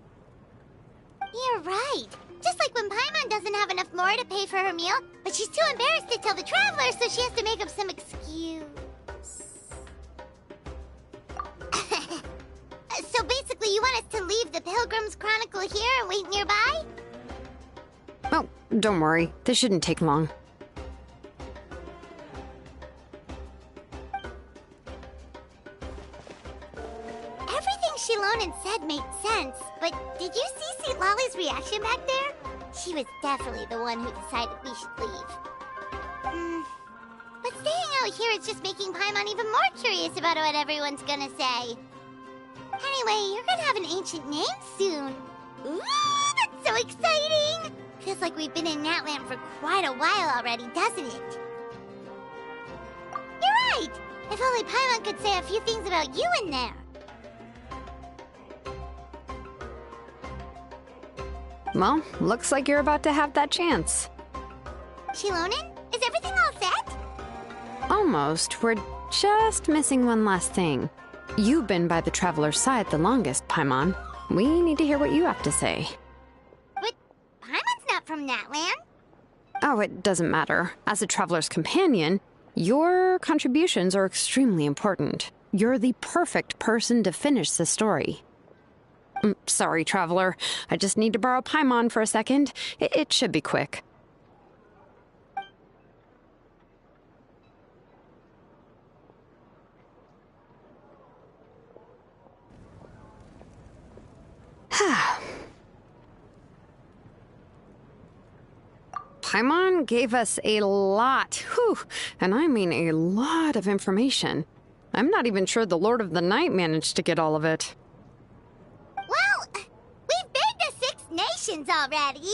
You're right. Just like when Paimon doesn't have enough more to pay for her meal, but she's too embarrassed to tell the traveler, so she has to make up some excuse. So basically, you want us to leave the Pilgrim's Chronicle here and wait nearby? Oh, don't worry. This shouldn't take long. Everything Shilonen said made sense, but did you see St. Lolly's reaction back there? She was definitely the one who decided we should leave. But staying out here is just making Paimon even more curious about what everyone's gonna say. Anyway, you're gonna have an ancient name soon. Ooh, that's so exciting! Feels like we've been in Natland for quite a while already, doesn't it? You're right! If only Paimon could say a few things about you in there. Well, looks like you're about to have that chance. Shilonen, is everything all set? Almost. We're just missing one last thing. You've been by the Traveler's side the longest, Paimon. We need to hear what you have to say. But Paimon's not from Natland. Oh, it doesn't matter. As a Traveler's companion, your contributions are extremely important. You're the perfect person to finish the story. Sorry, Traveler. I just need to borrow Paimon for a second. It should be quick. Paimon gave us a lot, and I mean a lot of information. I'm not even sure the Lord of the Night managed to get all of it. Well, we've been to 6 nations already.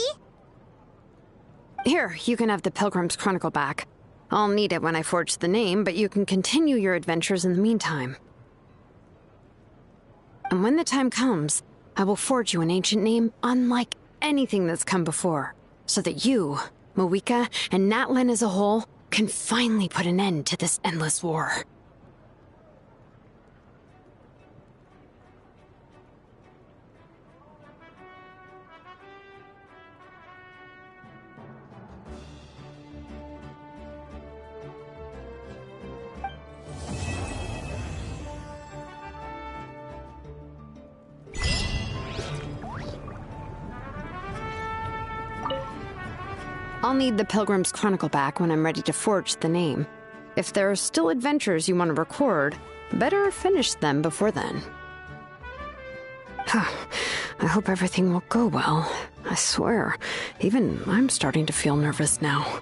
Here, you can have the Pilgrim's Chronicle back. I'll need it when I forge the name, but you can continue your adventures in the meantime. And when the time comes, I will forge you an ancient name unlike anything that's come before, so that you, Moeka, and Natlan as a whole can finally put an end to this endless war. I'll need the Pilgrim's Chronicle back when I'm ready to forge the name. If there are still adventures you want to record, better finish them before then. I hope everything will go well. I swear, even I'm starting to feel nervous now.